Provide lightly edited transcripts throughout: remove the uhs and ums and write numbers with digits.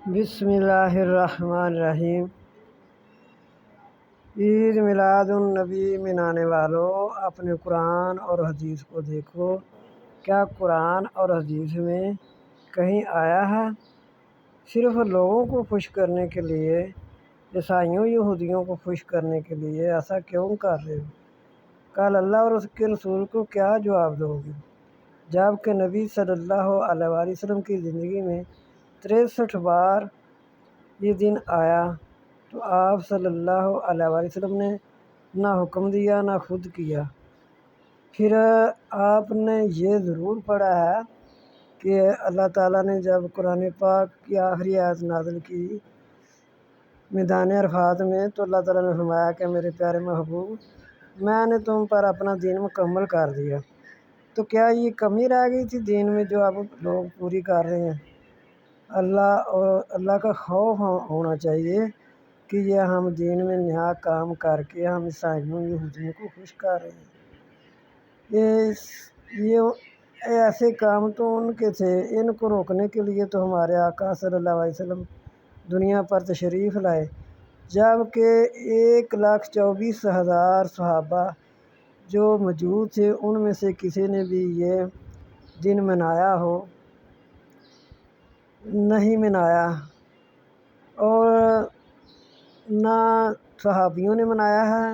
بسم اللہ الرحمن الرحیم۔ عید میلاد النبی منانے والوں، اپنے قرآن اور حدیث کو دیکھو۔ کیا قرآن اور حدیث میں کہیں آیا ہے صرف لوگوں کو خوش کرنے کے لیے، عیسائیوں یہودیوں کو خوش کرنے کے لیے ایسا کیوں کر رہے ہو؟ کل اللہ اور اس کے رسول کو کیا جواب دو گے جب کہ نبی صلی اللہ علیہ وآلہ وسلم کی زندگی میں 63 بار یہ دن آیا تو آپ صلی اللہ علیہ وآلہ وسلم نے نہ حکم دیا نہ خود کیا۔ پھر آپ نے یہ ضرور پڑھا ہے کہ اللہ تعالیٰ نے جب قرآن پاک کی آخری آیت نازل کی میدان عرفات میں، تو اللہ تعالیٰ نے فرمایا کہ میرے پیارے محبوب، میں نے تم پر اپنا دین مکمل کر دیا۔ تو کیا یہ کمی رہ گئی تھی دین میں جو اب لوگ پوری کر رہے ہیں؟ اللہ کا خوف ہونا چاہیے کہ یہ ہم دین میں نیا کام کر کے ہم عیسائیوں یہودیوں کو خوش کر رہے ہیں۔ یہ ایسے کام تو ان کے تھے، ان کو روکنے کے لیے تو ہمارے آقا صلی اللہ علیہ وسلم دنیا پر تشریف لائے، جب کہ 1,24,000 صحابہ جو موجود تھے ان میں سے کسی نے بھی یہ دن منایا ہو؟ نہیں منایا، اور نہ صحابیوں نے منایا ہے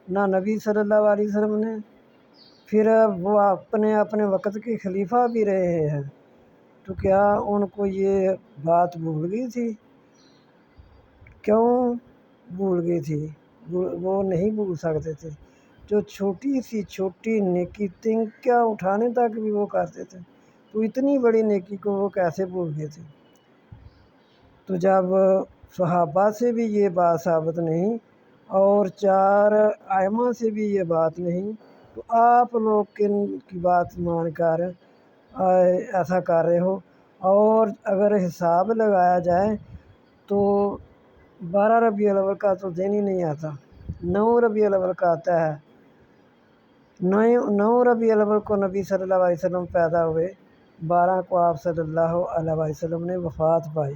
نہ نبی صلی اللہ علیہ وسلم نے۔ پھر وہ اپنے وقت کے خلیفہ بھی رہے ہیں، تو کیا ان کو یہ بات بھول گئی تھی؟ کیوں بھول گئی تھی؟ وہ نہیں بھول سکتے تھے۔ جو چھوٹی سی چھوٹی نیکی تنکیاں اٹھانے تک بھی وہ کرتے تھے، تو اتنی بڑی نیکی کو وہ کیسے بھول گئے تھے؟ تو جب صحابہ سے بھی یہ بات ثابت نہیں اور 4 ائمہ سے بھی یہ بات نہیں، تو آپ لوگ کن کی بات مان کر ایسا کر رہے ہو؟ اور اگر حساب لگایا جائے تو 12 ربیع الاول کا تو دن ہی نہیں آتا، 9 ربیع الاول کا آتا ہے۔ 9 ربیع الاول کو نبی صلی اللہ علیہ وسلم پیدا ہوئے، 12 کو آپ صلی اللہ علیہ وسلم نے وفات پائی۔